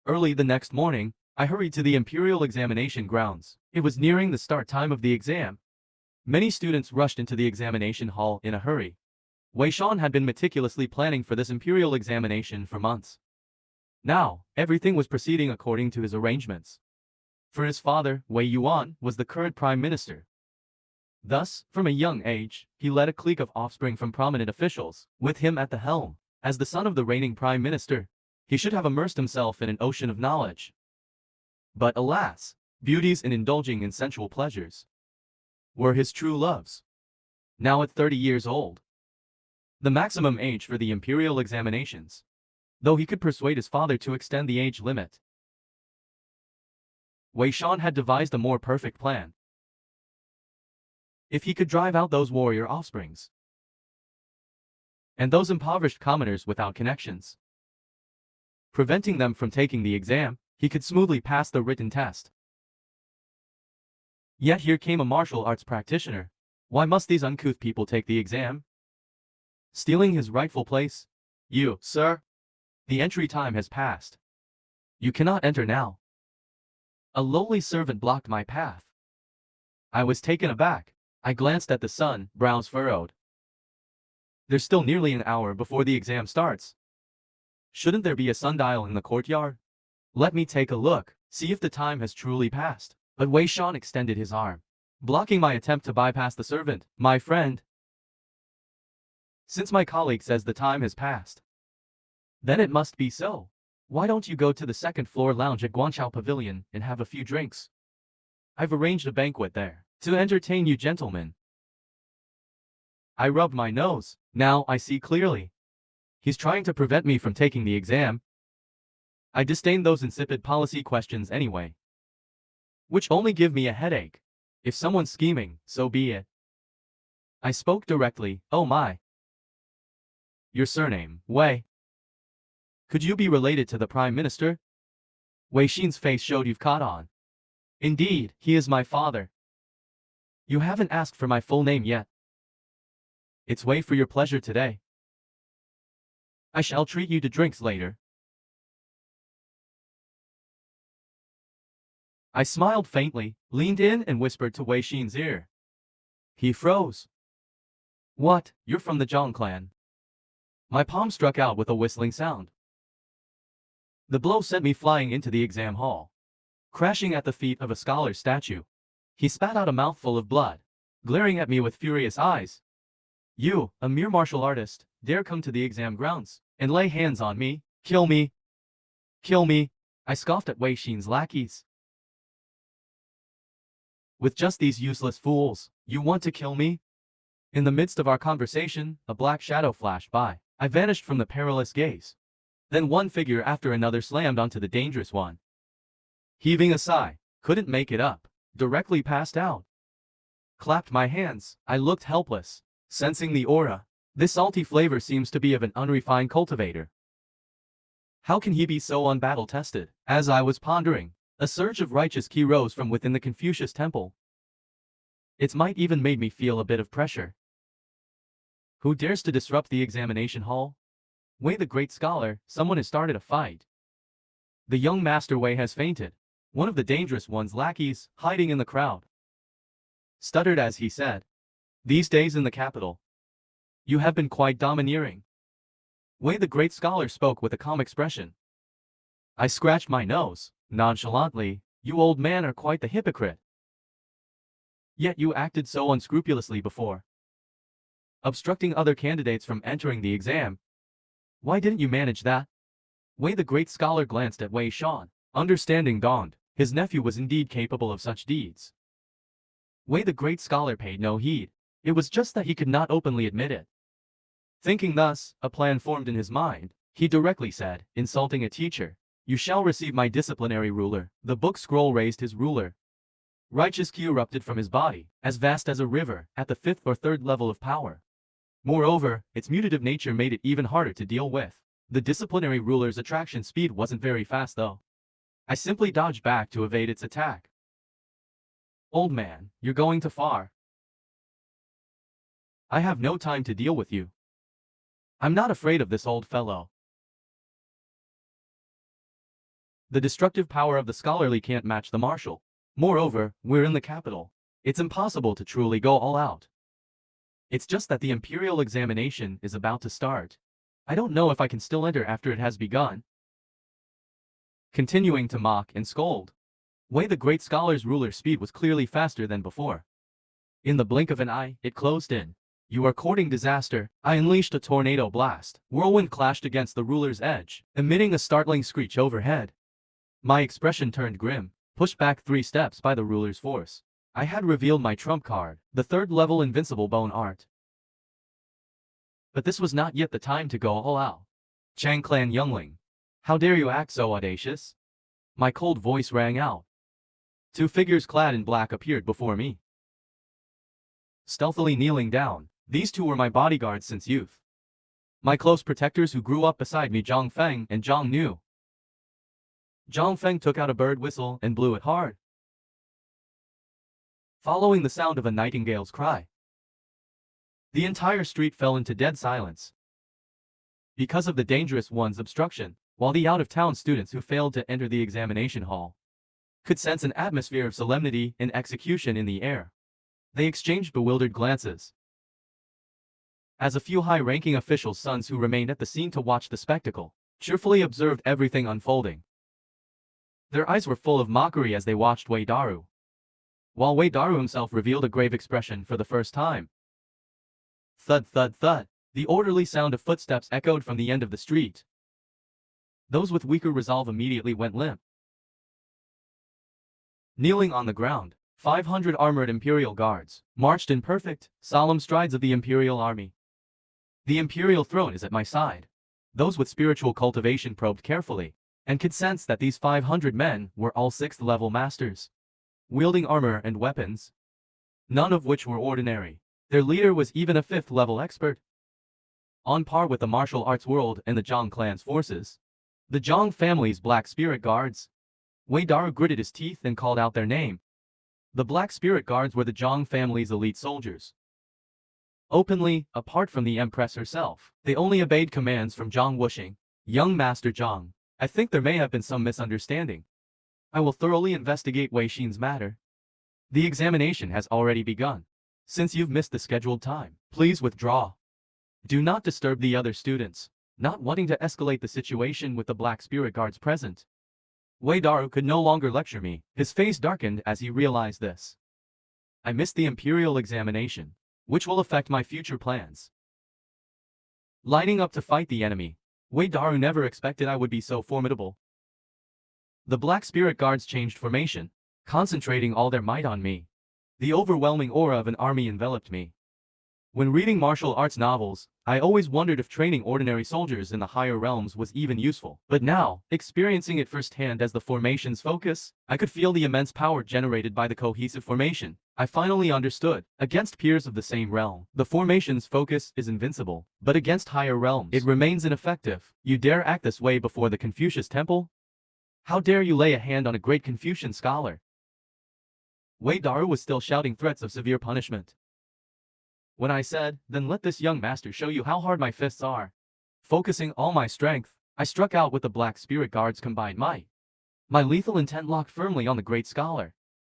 Early the next morning, I hurried to the imperial examination grounds. It was nearing the start time of the exam. Many students rushed into the examination hall in a hurry. Wei Shan had been meticulously planning for this imperial examination for months. Now, everything was proceeding according to his arrangements. For his father, Wei Yuan, was the current prime minister. Thus, from a young age, he led a clique of offspring from prominent officials, with him at the helm. As the son of the reigning prime minister, he should have immersed himself in an ocean of knowledge. But alas, beauties and indulging in sensual pleasures were his true loves. Now at 30 years old, the maximum age for the imperial examinations, though he could persuade his father to extend the age limit, Wei Shan had devised a more perfect plan. If he could drive out those warrior offsprings and those impoverished commoners without connections, preventing them from taking the exam, he could smoothly pass the written test. Yet here came a martial arts practitioner. Why must these uncouth people take the exam? Stealing his rightful place? You, sir? The entry time has passed. You cannot enter now. A lowly servant blocked my path. I was taken aback. I glanced at the sun, brows furrowed. There's still nearly an hour before the exam starts. Shouldn't there be a sundial in the courtyard? Let me take a look, see if the time has truly passed. But Wei Shan extended his arm, blocking my attempt to bypass the servant. My friend, since my colleague says the time has passed, then it must be so. Why don't you go to the second-floor lounge at Guanchao Pavilion and have a few drinks? I've arranged a banquet there to entertain you gentlemen. I rubbed my nose. Now I see clearly. He's trying to prevent me from taking the exam. I disdain those insipid policy questions anyway, which only give me a headache. If someone's scheming, so be it. I spoke directly. Oh my. Your surname, Wei. Could you be related to the Prime Minister? Wei Xin's face showed you've caught on. Indeed, he is my father. You haven't asked for my full name yet. It's Wei for your pleasure today. I shall treat you to drinks later. I smiled faintly, leaned in and whispered to Wei Xin's ear. He froze. What, you're from the Giang clan? My palm struck out with a whistling sound. The blow sent me flying into the exam hall, crashing at the feet of a scholar's statue. He spat out a mouthful of blood, glaring at me with furious eyes. You, a mere martial artist, dare come to the exam grounds and lay hands on me? Kill me! Kill me! I scoffed at Wei Xin's lackeys. With just these useless fools, you want to kill me? In the midst of our conversation, a black shadow flashed by. I vanished from the perilous gaze. Then one figure after another slammed onto the dangerous one. Heaving a sigh, couldn't make it up, directly passed out. Clapped my hands, I looked helpless, sensing the aura. This salty flavor seems to be of an unrefined cultivator. How can he be so unbattle-tested? As I was pondering, a surge of righteous ki rose from within the Confucius temple. Its might even made me feel a bit of pressure. Who dares to disrupt the examination hall? Wei the great scholar, someone has started a fight. The young master Wei has fainted. One of the dangerous one's lackeys, hiding in the crowd, stuttered as he said, "These days in the capital, you have been quite domineering." Wei the great scholar spoke with a calm expression. I scratched my nose, nonchalantly. You old man are quite the hypocrite. Yet you acted so unscrupulously before, obstructing other candidates from entering the exam. Why didn't you manage that? Wei the great scholar glanced at Wei Shan. Understanding dawned. His nephew was indeed capable of such deeds. Wei the great scholar paid no heed. It was just that he could not openly admit it. Thinking thus, a plan formed in his mind. He directly said, insulting a teacher, "You shall receive my disciplinary ruler." The book scroll raised his ruler. Righteous ki erupted from his body, as vast as a river, at the 5th or 3rd level of power. Moreover, its mutative nature made it even harder to deal with. The disciplinary ruler's attraction speed wasn't very fast though. I simply dodged back to evade its attack. Old man, you're going too far. I have no time to deal with you. I'm not afraid of this old fellow. The destructive power of the scholarly can't match the martial. Moreover, we're in the capital. It's impossible to truly go all out. It's just that the imperial examination is about to start. I don't know if I can still enter after it has begun. Continuing to mock and scold. Wei the great scholar's ruler's speed was clearly faster than before. In the blink of an eye, it closed in. You are courting disaster. I unleashed a tornado blast. Whirlwind clashed against the ruler's edge, emitting a startling screech overhead. My expression turned grim, pushed back 3 steps by the ruler's force. I had revealed my trump card, the 3rd-level invincible bone art. But this was not yet the time to go all out. Giang clan youngling. How dare you act so audacious? My cold voice rang out. 2 figures clad in black appeared before me. Stealthily kneeling down, these 2 were my bodyguards since youth. My close protectors who grew up beside me, Zhang Feng and Zhang Nu. Zhang Feng took out a bird whistle and blew it hard, following the sound of a nightingale's cry. The entire street fell into dead silence because of the dangerous one's obstruction, while the out-of-town students who failed to enter the examination hall could sense an atmosphere of solemnity and execution in the air. They exchanged bewildered glances as a few high-ranking officials' sons who remained at the scene to watch the spectacle cheerfully observed everything unfolding. Their eyes were full of mockery as they watched Wei Daru, while Wei Daru himself revealed a grave expression for the first time. Thud, thud, thud. The orderly sound of footsteps echoed from the end of the street. Those with weaker resolve immediately went limp. Kneeling on the ground, 500 armored Imperial guards marched in perfect, solemn strides of the Imperial army. The Imperial throne is at my side. Those with spiritual cultivation probed carefully, and could sense that these 500 men were all 6th-level masters, wielding armor and weapons, none of which were ordinary. Their leader was even a 5th-level expert, on par with the martial arts world and the Giang clan's forces. The Giang family's Black Spirit Guards. Wei Daru gritted his teeth and called out their name. The Black Spirit Guards were the Giang family's elite soldiers. Openly, apart from the Empress herself, they only obeyed commands from Zhang Wuxing. Young Master Zhang, I think there may have been some misunderstanding. I will thoroughly investigate Wei Xin's matter. The examination has already begun. Since you've missed the scheduled time, please withdraw. Do not disturb the other students. Not wanting to escalate the situation with the Black Spirit Guards present, Wei Daru could no longer lecture me. His face darkened as he realized this. I missed the Imperial examination, which will affect my future plans. Lining up to fight the enemy, Wei Daru never expected I would be so formidable. The Black Spirit Guards changed formation, concentrating all their might on me. The overwhelming aura of an army enveloped me. When reading martial arts novels, I always wondered if training ordinary soldiers in the higher realms was even useful. But now, experiencing it firsthand as the formation's focus, I could feel the immense power generated by the cohesive formation. I finally understood. Against peers of the same realm, the formation's focus is invincible. But against higher realms, it remains ineffective. You dare act this way before the Confucius Temple? How dare you lay a hand on a great Confucian scholar? Wei Daru was still shouting threats of severe punishment when I said, then let this young master show you how hard my fists are. Focusing all my strength, I struck out with the Black Spirit Guards' combined might. My lethal intent locked firmly on the great scholar.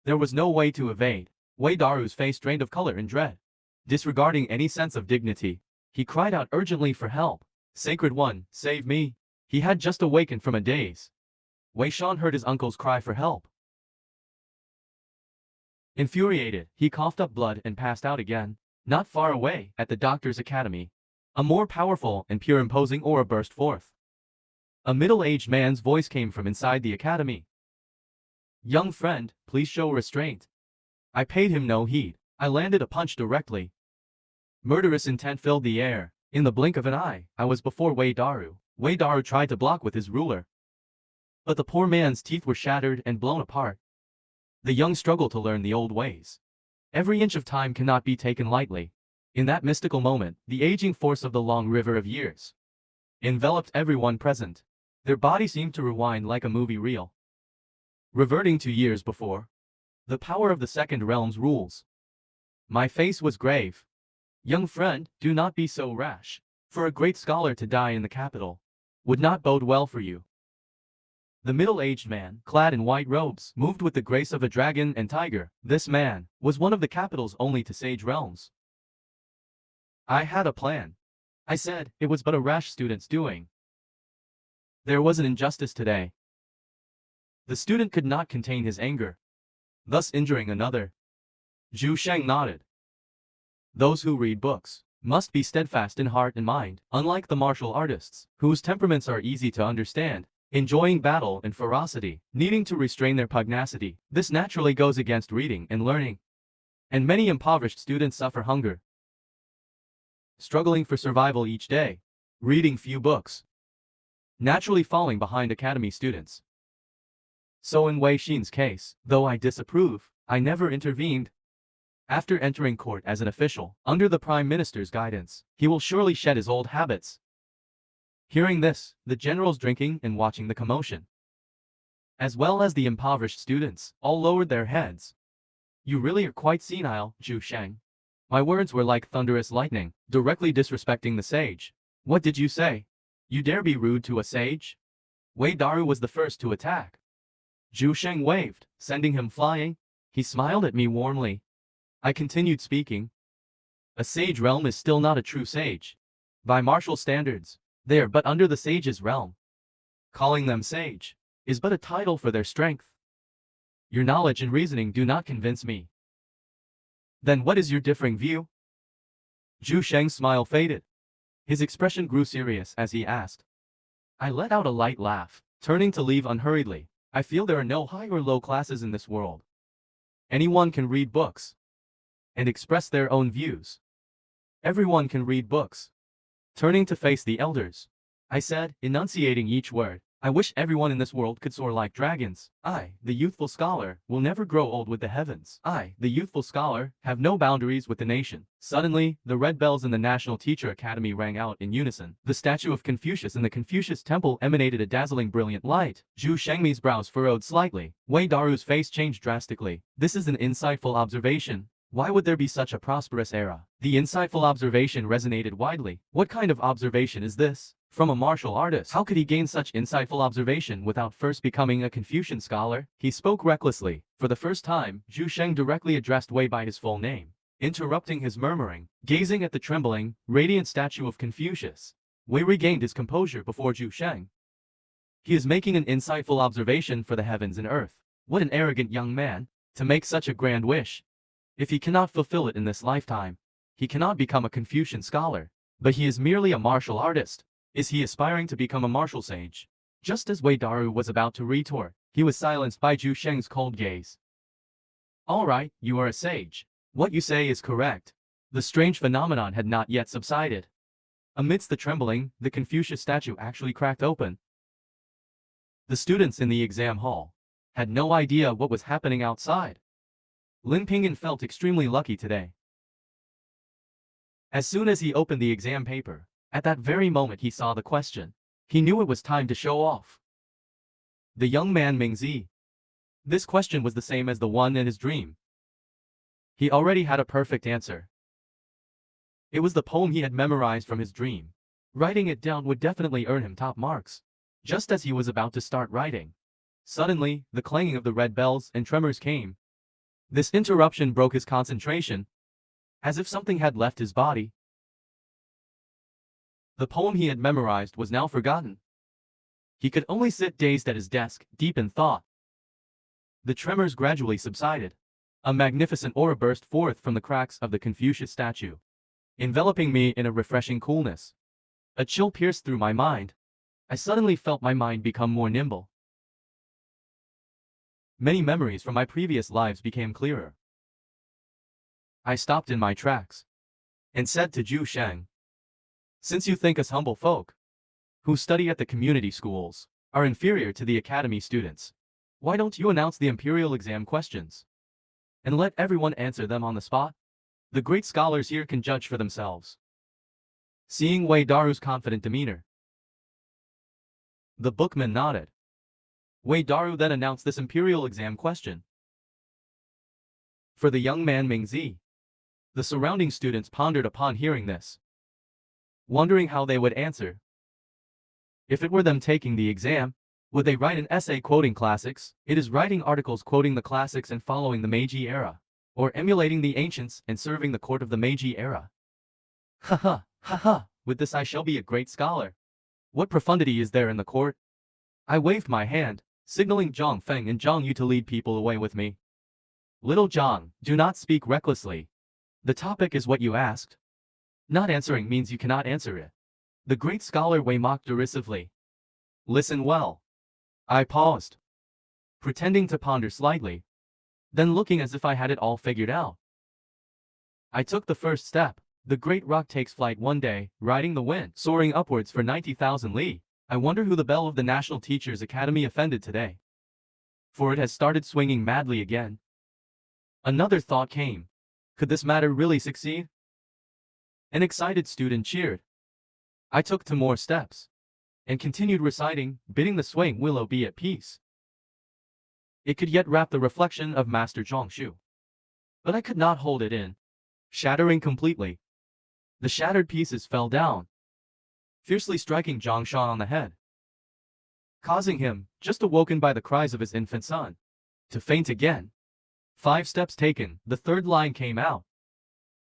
There was no way to evade. Wei Daru's face drained of color and dread. Disregarding any sense of dignity, he cried out urgently for help. Sacred One, save me. He had just awakened from a daze. Wei Shan heard his uncle's cry for help. Infuriated, he coughed up blood and passed out again. Not far away, at the doctor's academy, a more powerful and pure imposing aura burst forth. A middle-aged man's voice came from inside the academy. Young friend, please show restraint. I paid him no heed. I landed a punch directly. Murderous intent filled the air. In the blink of an eye, I was before Wei Daru. Wei Daru tried to block with his ruler, but the poor man's teeth were shattered and blown apart. The young struggled to learn the old ways. Every inch of time cannot be taken lightly. In that mystical moment, the aging force of the long river of years enveloped everyone present. Their body seemed to rewind like a movie reel, reverting to years before. The power of the second realm's rules. My face was grave. Young friend, do not be so rash. For a great scholar to die in the capital would not bode well for you. The middle-aged man, clad in white robes, moved with the grace of a dragon and tiger. This man was one of the capital's only to sage realms. I had a plan. I said, it was but a rash student's doing. There was an injustice today. The student could not contain his anger, thus injuring another. Zhu Sheng nodded. Those who read books must be steadfast in heart and mind, unlike the martial artists, whose temperaments are easy to understand, enjoying battle and ferocity, needing to restrain their pugnacity. This naturally goes against reading and learning. And many impoverished students suffer hunger, struggling for survival each day, reading few books, naturally falling behind academy students. So in Wei Xin's case, though I disapprove, I never intervened. After entering court as an official, under the Prime Minister's guidance, he will surely shed his old habits. Hearing this, the generals drinking and watching the commotion, as well as the impoverished students, all lowered their heads. You really are quite senile, Zhu Sheng. My words were like thunderous lightning, directly disrespecting the sage. What did you say? You dare be rude to a sage? Wei Daru was the first to attack. Zhu Sheng waved, sending him flying. He smiled at me warmly. I continued speaking. A sage realm is still not a true sage. By martial standards, they are but under the sage's realm. Calling them sage is but a title for their strength. Your knowledge and reasoning do not convince me. Then what is your differing view? Zhu Sheng's smile faded. His expression grew serious as he asked. I let out a light laugh, turning to leave unhurriedly. I feel there are no high or low classes in this world. Anyone can read books and express their own views. Everyone can read books. Turning to face the elders, I said, enunciating each word, I wish everyone in this world could soar like dragons. I, the youthful scholar, will never grow old with the heavens. I, the youthful scholar, have no boundaries with the nation. Suddenly, the red bells in the National Teacher Academy rang out in unison. The statue of Confucius in the Confucius Temple emanated a dazzling brilliant light. Zhu Shengmi's brows furrowed slightly. Wei Daru's face changed drastically. This is an insightful observation. Why would there be such a prosperous era? The insightful observation resonated widely. What kind of observation is this? From a martial artist, how could he gain such insightful observation without first becoming a Confucian scholar? He spoke recklessly. For the first time, Zhu Sheng directly addressed Wei by his full name, interrupting his murmuring. Gazing at the trembling, radiant statue of Confucius, Wei regained his composure before Zhu Sheng. He is making an insightful observation for the heavens and earth. What an arrogant young man, to make such a grand wish. If he cannot fulfill it in this lifetime, he cannot become a Confucian scholar. But he is merely a martial artist. Is he aspiring to become a martial sage? Just as Wei Daru was about to retort, he was silenced by Zhu Sheng's cold gaze. All right, you are a sage. What you say is correct. The strange phenomenon had not yet subsided. Amidst the trembling, the Confucius statue actually cracked open. The students in the exam hall had no idea what was happening outside. Lin Pingyan felt extremely lucky today. As soon as he opened the exam paper, at that very moment he saw the question. He knew it was time to show off. The young man Mingzi. This question was the same as the one in his dream. He already had a perfect answer. It was the poem he had memorized from his dream. Writing it down would definitely earn him top marks. Just as he was about to start writing, suddenly, the clanging of the red bells and tremors came. This interruption broke his concentration, as if something had left his body. The poem he had memorized was now forgotten. He could only sit dazed at his desk, deep in thought. The tremors gradually subsided. A magnificent aura burst forth from the cracks of the Confucius statue, enveloping me in a refreshing coolness. A chill pierced through my mind. I suddenly felt my mind become more nimble. Many memories from my previous lives became clearer. I stopped in my tracks and said to Zhu Sheng, since you think us humble folk, who study at the community schools, are inferior to the academy students, why don't you announce the imperial exam questions and let everyone answer them on the spot? The great scholars here can judge for themselves. Seeing Wei Daru's confident demeanor, the bookman nodded. Wei Daru then announced this imperial exam question for the young man Mingzi. The surrounding students pondered upon hearing this, wondering how they would answer. If it were them taking the exam, Would they write an essay quoting classics? It is writing articles quoting the classics and following the Meiji era. Or emulating the ancients and serving the court of the Meiji era. Ha ha, with this I shall be a great scholar. What profundity is there in the court? I waved my hand, signaling Zhang Feng and Zhang Yu to lead people away with me. Little Zhang, do not speak recklessly. The topic is what you asked. Not answering means you cannot answer it. The great scholar Wei mocked derisively. Listen well. I paused, pretending to ponder slightly, then looking as if I had it all figured out. I took the first step. The great rock takes flight one day, riding the wind, soaring upwards for 90,000 li. I wonder who the bell of the National Teachers Academy offended today. For it has started swinging madly again. Another thought came. Could this matter really succeed? An excited student cheered. I took 2 more steps and continued reciting, bidding the swaying willow be at peace. It could yet wrap the reflection of Master Zhongshu. But I could not hold it in. Shattering completely. The shattered pieces fell down, fiercely striking Zhang Shan on the head, causing him, just awoken by the cries of his infant son, to faint again. 5 steps taken, the 3rd line came out.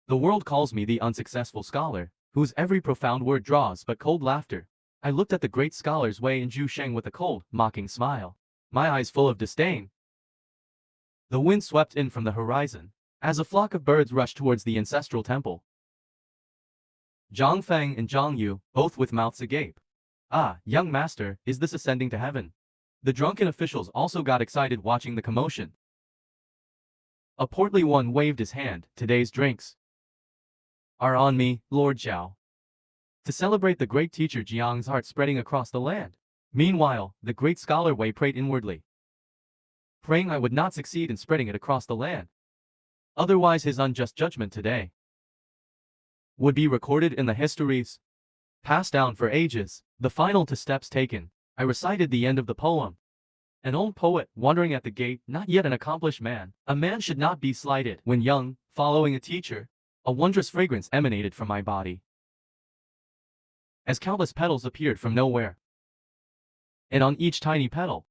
The world calls me the unsuccessful scholar, whose every profound word draws but cold laughter. I looked at the great scholars Wei and Zhu Sheng with a cold, mocking smile, my eyes full of disdain. The wind swept in from the horizon, as a flock of birds rushed towards the ancestral temple. Zhang Feng and Zhang Yu, both with mouths agape. Ah, young master, is this ascending to heaven? The drunken officials also got excited watching the commotion. A portly one waved his hand. Today's drinks are on me, Lord Zhao. To celebrate the great teacher Jiang's heart spreading across the land. Meanwhile, the great scholar Wei prayed inwardly, praying I would not succeed in spreading it across the land. Otherwise his unjust judgment today would be recorded in the histories, passed down for ages. The final 2 steps taken, I recited the end of the poem. An old poet, wandering at the gate, not yet an accomplished man. A man should not be slighted. When young, following a teacher, a wondrous fragrance emanated from my body, as countless petals appeared from nowhere. And on each tiny petal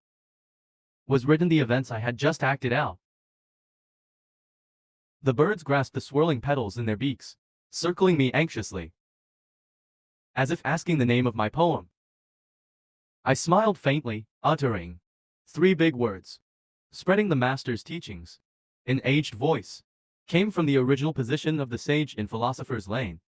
was written the events I had just acted out. The birds grasped the swirling petals in their beaks, circling me anxiously, as if asking the name of my poem. I smiled faintly, uttering 3 big words, spreading the master's teachings. An aged voice came from the original position of the sage in Philosopher's Lane.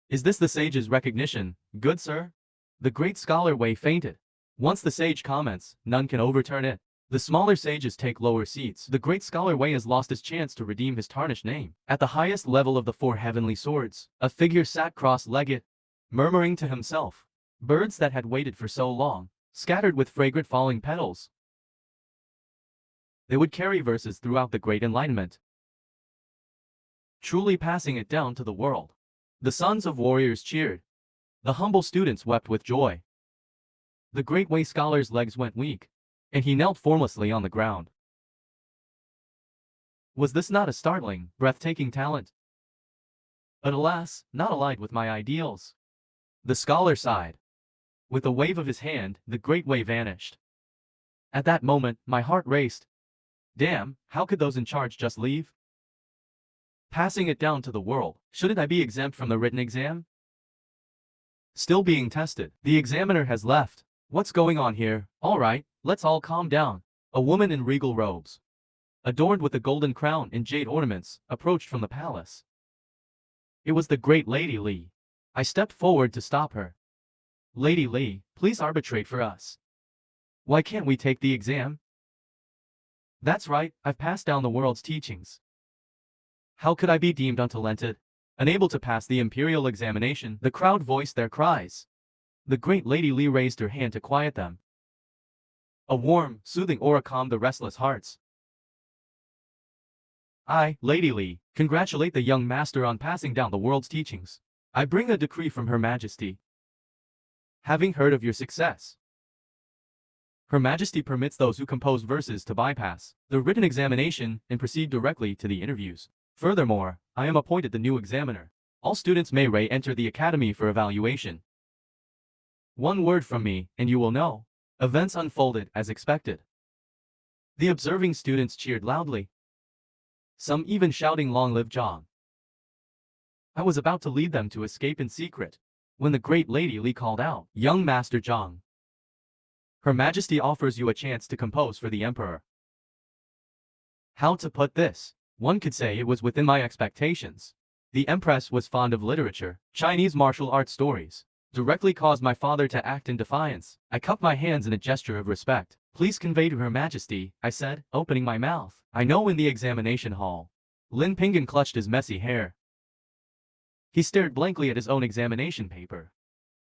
Is this the sage's recognition, good sir? The great scholar Wei fainted. Once the sage comments, none can overturn it. The smaller sages take lower seats. The great scholar Wei has lost his chance to redeem his tarnished name. At the highest level of the 4 heavenly swords, a figure sat cross-legged, murmuring to himself. Birds that had waited for so long, scattered with fragrant falling petals. They would carry verses throughout the great enlightenment, truly passing it down to the world. The sons of warriors cheered. The humble students wept with joy. The great Wei scholar's legs went weak, and he knelt formlessly on the ground. Was this not a startling, breathtaking talent? But alas, not allied with my ideals. The scholar sighed. With a wave of his hand, the great Wei vanished. At that moment, my heart raced. Damn, how could those in charge just leave? Passing it down to the world, shouldn't I be exempt from the written exam? Still being tested. The examiner has left. What's going on here? All right, let's all calm down. A woman in regal robes, adorned with a golden crown and jade ornaments, approached from the palace. It was the great Lady Li. I stepped forward to stop her. Lady Li, please arbitrate for us. Why can't we take the exam? That's right, I've passed down the world's teachings. How could I be deemed untalented? Unable to pass the imperial examination, the crowd voiced their cries. The great Lady Li raised her hand to quiet them. A warm, soothing aura calmed the restless hearts. I, Lady Li, congratulate the young master on passing down the world's teachings. I bring a decree from Her Majesty. Having heard of your success, Her Majesty permits those who compose verses to bypass the written examination and proceed directly to the interviews. Furthermore, I am appointed the new examiner. All students may re-enter the academy for evaluation. One word from me, and you will know. Events unfolded as expected. The observing students cheered loudly, some even shouting "Long live Giang." I was about to lead them to escape in secret, when the great Lady Li called out, "Young Master Giang, Her Majesty offers you a chance to compose for the Emperor." How to put this? One could say it was within my expectations. The Empress was fond of literature. Chinese martial arts stories directly caused my father to act in defiance. I cupped my hands in a gesture of respect. "Please convey to Her Majesty," I said, opening my mouth. I know in the examination hall. Lin Pinggan clutched his messy hair. He stared blankly at his own examination paper.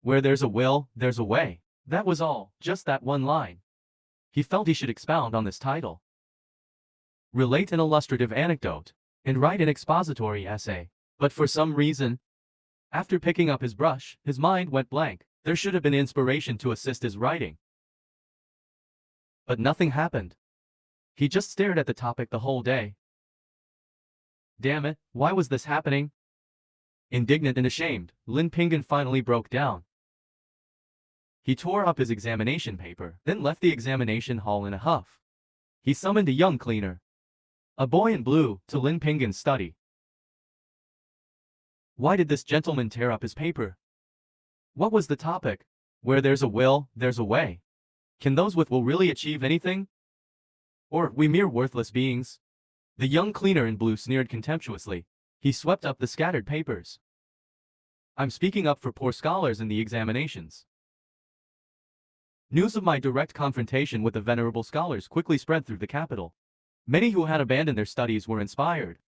"Where there's a will, there's a way." That was all, just that one line. He felt he should expound on this title, relate an illustrative anecdote, and write an expository essay. But for some reason, after picking up his brush, his mind went blank. There should have been inspiration to assist his writing. But nothing happened. He just stared at the topic the whole day. Damn it, why was this happening? Indignant and ashamed, Lin Pinggan finally broke down. He tore up his examination paper, then left the examination hall in a huff. He summoned a young cleaner, a boy in blue, to Lin Pinggan's study. Why did this gentleman tear up his paper? What was the topic? Where there's a will, there's a way. Can those with will really achieve anything? Or we mere worthless beings? The young cleaner in blue sneered contemptuously. He swept up the scattered papers. "I'm speaking up for poor scholars in the examinations." News of my direct confrontation with the venerable scholars quickly spread through the capital. Many who had abandoned their studies were inspired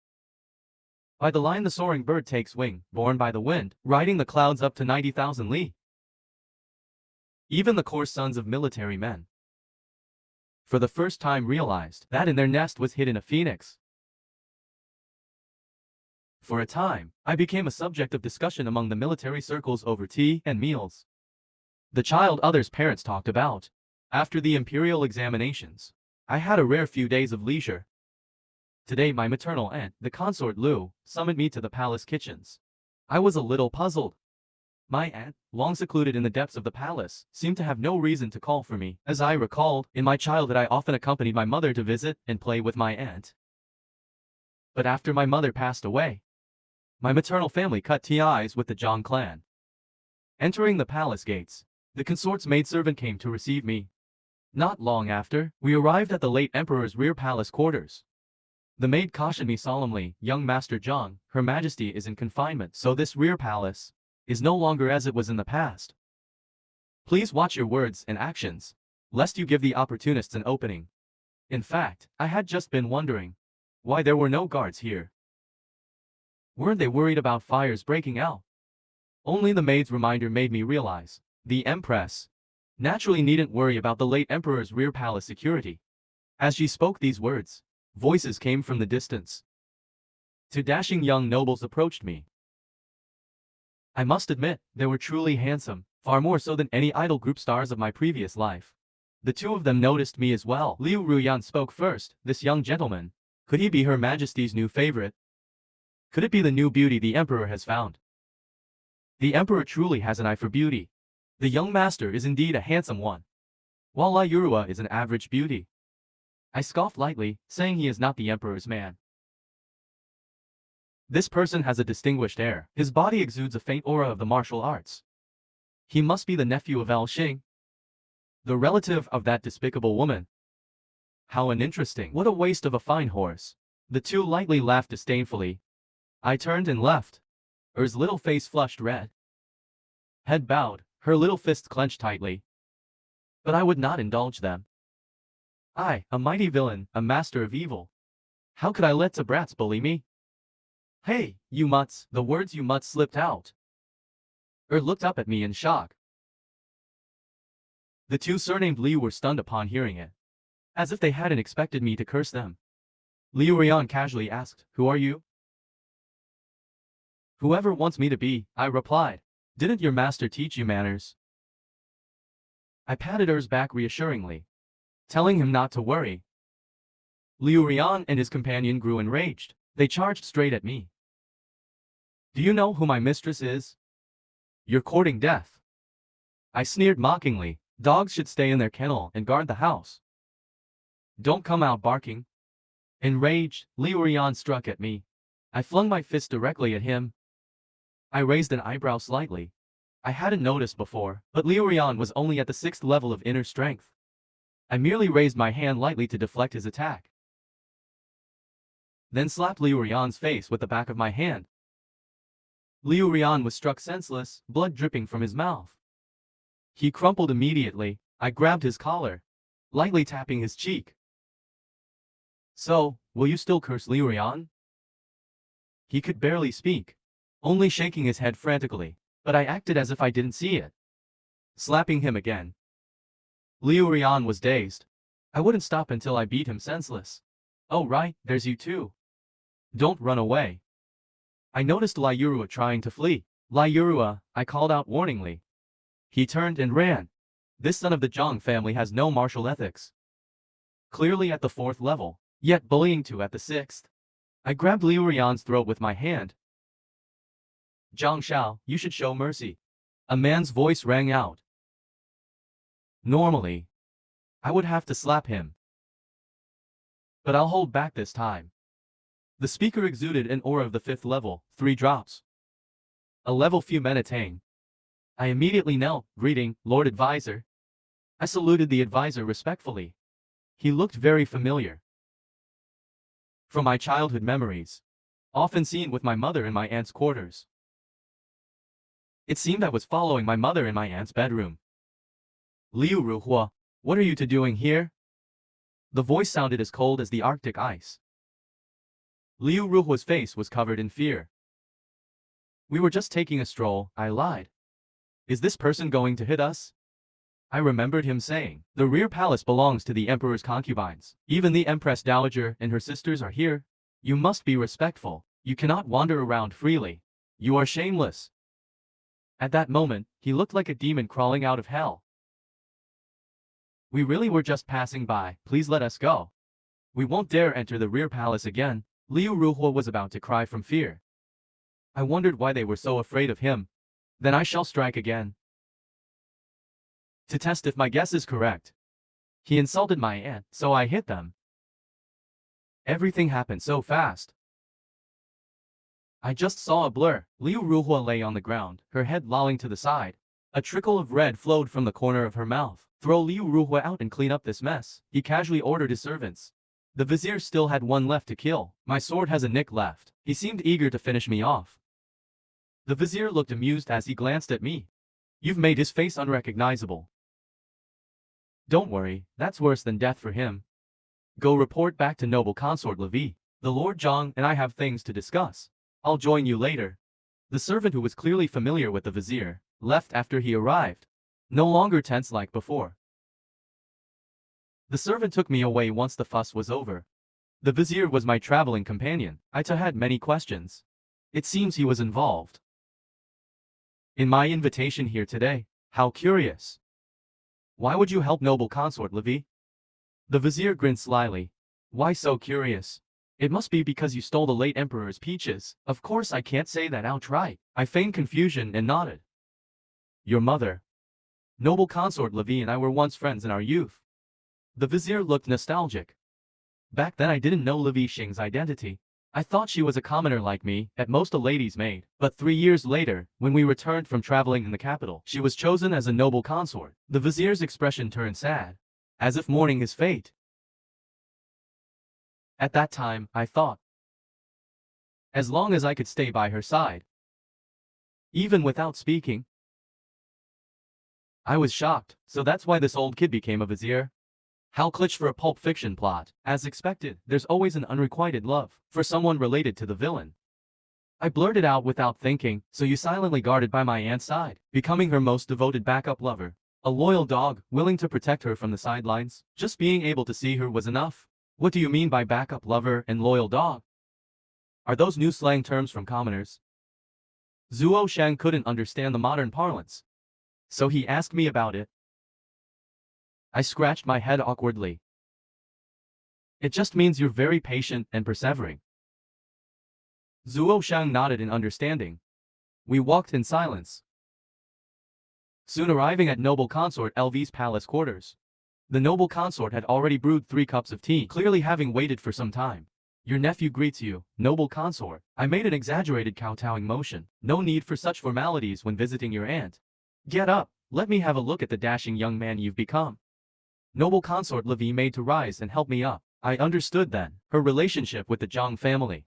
by the line, "The soaring bird takes wing, borne by the wind, riding the clouds up to 90,000 li." Even the coarse sons of military men, for the first time, realized that in their nest was hidden a phoenix. For a time, I became a subject of discussion among the military circles over tea and meals. The child others' parents talked about. After the imperial examinations, I had a rare few days of leisure. Today my maternal aunt, the consort Lu, summoned me to the palace kitchens. I was a little puzzled. My aunt, long secluded in the depths of the palace, seemed to have no reason to call for me. As I recalled, in my childhood I often accompanied my mother to visit and play with my aunt. But after my mother passed away, my maternal family cut ties with the Giang clan. Entering the palace gates, the consort's maidservant came to receive me. Not long after, we arrived at the late emperor's rear palace quarters. The maid cautioned me solemnly, "Young Master Giang, Her Majesty is in confinement, so this rear palace is no longer as it was in the past. Please watch your words and actions, lest you give the opportunists an opening." In fact, I had just been wondering why there were no guards here. Weren't they worried about fires breaking out? Only the maid's reminder made me realize the Empress naturally needn't worry about the late emperor's rear palace security. As she spoke these words, voices came from the distance. Two dashing young nobles approached me. I must admit, they were truly handsome, far more so than any idol group stars of my previous life. The two of them noticed me as well. Liu Ruyan spoke first. "This young gentleman, could he be Her Majesty's new favorite? Could it be the new beauty the emperor has found?" The emperor truly has an eye for beauty. The young master is indeed a handsome one, while La Yurua is an average beauty. I scoffed lightly, saying he is not the emperor's man. This person has a distinguished air. His body exudes a faint aura of the martial arts. He must be the nephew of El Xing, the relative of that despicable woman. How uninteresting. What a waste of a fine horse. The two lightly laughed disdainfully. I turned and left. Er's little face flushed red. Head bowed, her little fists clenched tightly. But I would not indulge them. I, a mighty villain, a master of evil. How could I let the brats bully me? "Hey, you mutts!" The words "you mutts" slipped out. Looked up at me in shock. The two surnamed Liu were stunned upon hearing it, as if they hadn't expected me to curse them. Liu Rian casually asked, "Who are you?" "Whoever wants me to be," I replied. "Didn't your master teach you manners?" I patted Er's back reassuringly, telling him not to worry. Liu Rian and his companion grew enraged. They charged straight at me. "Do you know who my mistress is? You're courting death." I sneered mockingly. Dogs should stay in their kennel and guard the house. Don't come out barking. Enraged, Liu Rian struck at me. I flung my fist directly at him. I raised an eyebrow slightly. I hadn't noticed before, but Liu Rian was only at the 6th level of inner strength. I merely raised my hand lightly to deflect his attack, then slapped Liu Rian's face with the back of my hand. Liu Rian was struck senseless, blood dripping from his mouth. He crumpled immediately. I grabbed his collar, lightly tapping his cheek. So, will you still curse Liu Rian? He could barely speak, only shaking his head frantically, but I acted as if I didn't see it, slapping him again. Liu Rian was dazed. I wouldn't stop until I beat him senseless. Oh right, there's you too. Don't run away. I noticed Lai Yurua trying to flee. Lai Yurua, I called out warningly. He turned and ran. This son of the Giang family has no martial ethics. Clearly at the 4th level, yet bullying too at the 6th. I grabbed Liu Rian's throat with my hand. Zhang Shao, you should show mercy. A man's voice rang out. Normally, I would have to slap him, but I'll hold back this time. The speaker exuded an aura of the 5th level, 3 drops. A level few men attain. I immediately knelt, greeting, Lord Advisor. I saluted the advisor respectfully. He looked very familiar. From my childhood memories, often seen with my mother in my aunt's quarters. It seemed I was following my mother in my aunt's bedroom. Liu Ruhua, what are you two doing here? The voice sounded as cold as the Arctic ice. Liu Ruhua's face was covered in fear. We were just taking a stroll, I lied. Is this person going to hit us? I remembered him saying, the rear palace belongs to the emperor's concubines. Even the empress dowager and her sisters are here. You must be respectful. You cannot wander around freely. You are shameless. At that moment, he looked like a demon crawling out of hell. We really were just passing by, please let us go. We won't dare enter the rear palace again. Liu Ruhua was about to cry from fear. I wondered why they were so afraid of him. Then I shall strike again. To test if my guess is correct. He insulted my aunt, so I hit them. Everything happened so fast. I just saw a blur. Liu Ruhua lay on the ground, her head lolling to the side. A trickle of red flowed from the corner of her mouth. Throw Liu Ruhua out and clean up this mess, he casually ordered his servants. The vizier still had one left to kill. My sword has a nick left. He seemed eager to finish me off. The vizier looked amused as he glanced at me. You've made his face unrecognizable. Don't worry, that's worse than death for him. Go report back to noble consort Levi. The Lord Zhang and I have things to discuss. I'll join you later. The servant, who was clearly familiar with the vizier, left after he arrived, no longer tense like before. The servant took me away once the fuss was over. The vizier was my traveling companion. I too had many questions. It seems he was involved in my invitation here today. How curious. Why would you help noble consort Levi? The vizier grinned slyly. Why so curious? It must be because you stole the late emperor's peaches. Of course I can't say that outright. I feigned confusion and nodded. Your mother. Noble consort Levi and I were once friends in our youth. The vizier looked nostalgic. Back then I didn't know Levi Xing's identity. I thought she was a commoner like me, at most a lady's maid. But 3 years later, when we returned from traveling in the capital, she was chosen as a noble consort. The vizier's expression turned sad, as if mourning his fate. At that time, I thought, as long as I could stay by her side, even without speaking. I was shocked, so that's why this old kid became a vizier. How clutch for a pulp fiction plot. As expected, there's always an unrequited love for someone related to the villain. I blurted out without thinking, so you silently guarded by my aunt's side, becoming her most devoted backup lover. A loyal dog, willing to protect her from the sidelines. Just being able to see her was enough. What do you mean by backup lover and loyal dog? Are those new slang terms from commoners? Zuo Shang couldn't understand the modern parlance, so he asked me about it. I scratched my head awkwardly. It just means you're very patient and persevering. Zuo Shang nodded in understanding. We walked in silence. Soon arriving at noble consort Lv's palace quarters. The noble consort had already brewed 3 cups of tea, clearly having waited for some time. Your nephew greets you, noble consort. I made an exaggerated kowtowing motion. No need for such formalities when visiting your aunt. Get up, let me have a look at the dashing young man you've become. Noble consort Lv made to rise and help me up. I understood then. Her relationship with the Giang family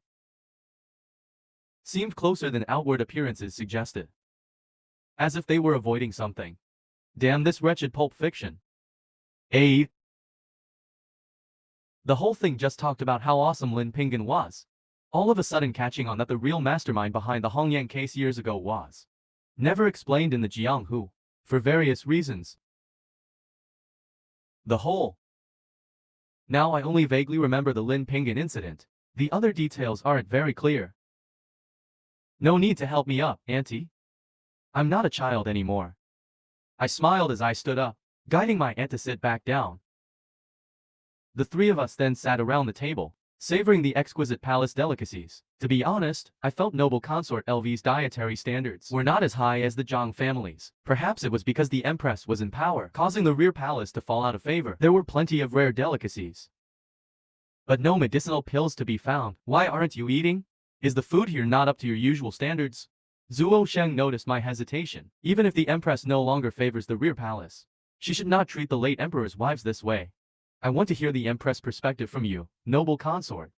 seemed closer than outward appearances suggested. As if they were avoiding something. Damn this wretched pulp fiction. The whole thing just talked about how awesome Lin Pinggan was. All of a sudden catching on that the real mastermind behind the Hongyang case years ago was never explained in the Giang who, for various reasons. The whole. Now I only vaguely remember the Lin Pinggan incident. The other details aren't very clear. No need to help me up, auntie. I'm not a child anymore. I smiled as I stood up, guiding my aunt to sit back down. The 3 of us then sat around the table, savoring the exquisite palace delicacies. To be honest, I felt noble consort Lv's dietary standards were not as high as the Giang family's. Perhaps it was because the empress was in power, causing the rear palace to fall out of favor. There were plenty of rare delicacies, but no medicinal pills to be found. Why aren't you eating? Is the food here not up to your usual standards? Zuo Sheng noticed my hesitation. Even if the empress no longer favors the rear palace, she should not treat the late emperor's wives this way. I want to hear the empress' perspective from you, noble consort.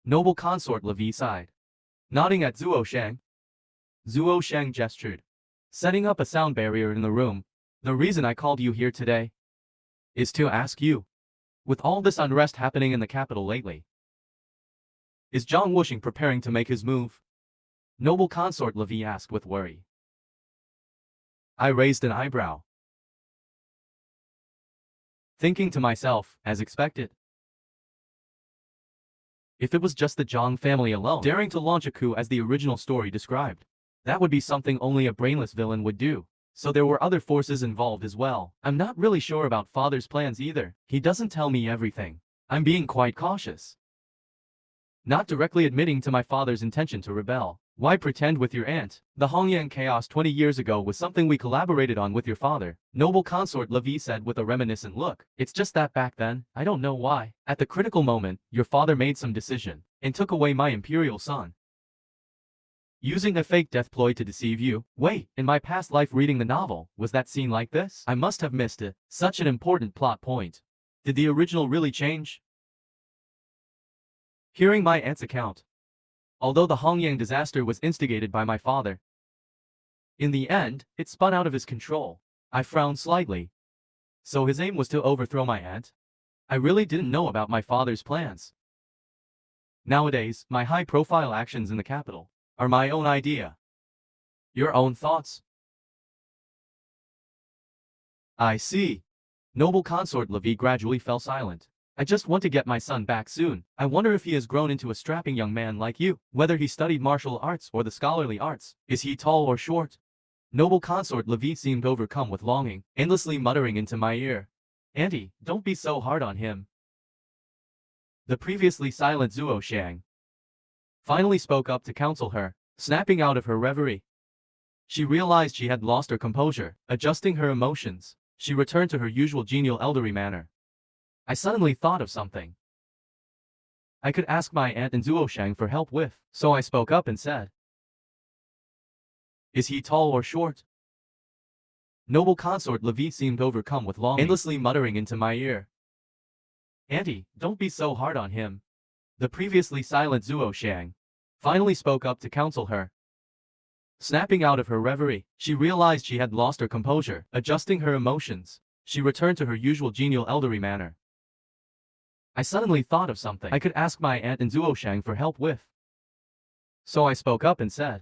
Noble consort Lv sighed, nodding at Zuo Sheng. Zuo Sheng gestured, setting up a sound barrier in the room. The reason I called you here today is to ask you, with all this unrest happening in the capital lately, is Zhang Wuxing preparing to make his move? Noble consort Lv asked with worry. I raised an eyebrow, thinking to myself, as expected. If it was just the Zhang family alone daring to launch a coup as the original story described, that would be something only a brainless villain would do. So there were other forces involved as well. I'm not really sure about father's plans either. He doesn't tell me everything. I'm being quite cautious, not directly admitting to my father's intention to rebel. Why pretend with your aunt? The Hongyang chaos 20 years ago was something we collaborated on with your father, noble consort Lv said with a reminiscent look. It's just that back then, I don't know why, at the critical moment, your father made some decision and took away my imperial son, using a fake death ploy to deceive you. Wait, in my past life reading the novel, was that scene like this? I must have missed it. Such an important plot point. Did the original really change? Hearing my aunt's account, although the Hongyang disaster was instigated by my father, in the end, it spun out of his control. I frowned slightly. So his aim was to overthrow my aunt? I really didn't know about my father's plans. Nowadays, my high-profile actions in the capital are my own idea. Your own thoughts? I see. Noble consort Lv gradually fell silent. I just want to get my son back soon. I wonder if he has grown into a strapping young man like you. Whether he studied martial arts or the scholarly arts. Is he tall or short? Noble consort Lv seemed overcome with longing, endlessly muttering into my ear. Auntie, don't be so hard on him. The previously silent Zuo Sheng finally spoke up to counsel her, snapping out of her reverie. She realized she had lost her composure. Adjusting her emotions, she returned to her usual genial elderly manner. I suddenly thought of something I could ask my aunt and Zuo Sheng for help with, so I spoke up and said, is he tall or short? Noble consort Lv seemed overcome with longing, endlessly muttering into my ear. Auntie, don't be so hard on him. The previously silent Zuo Sheng finally spoke up to counsel her. Snapping out of her reverie, she realized she had lost her composure. Adjusting her emotions, she returned to her usual genial elderly manner. I suddenly thought of something I could ask my aunt and Zuo Sheng for help with, so I spoke up and said,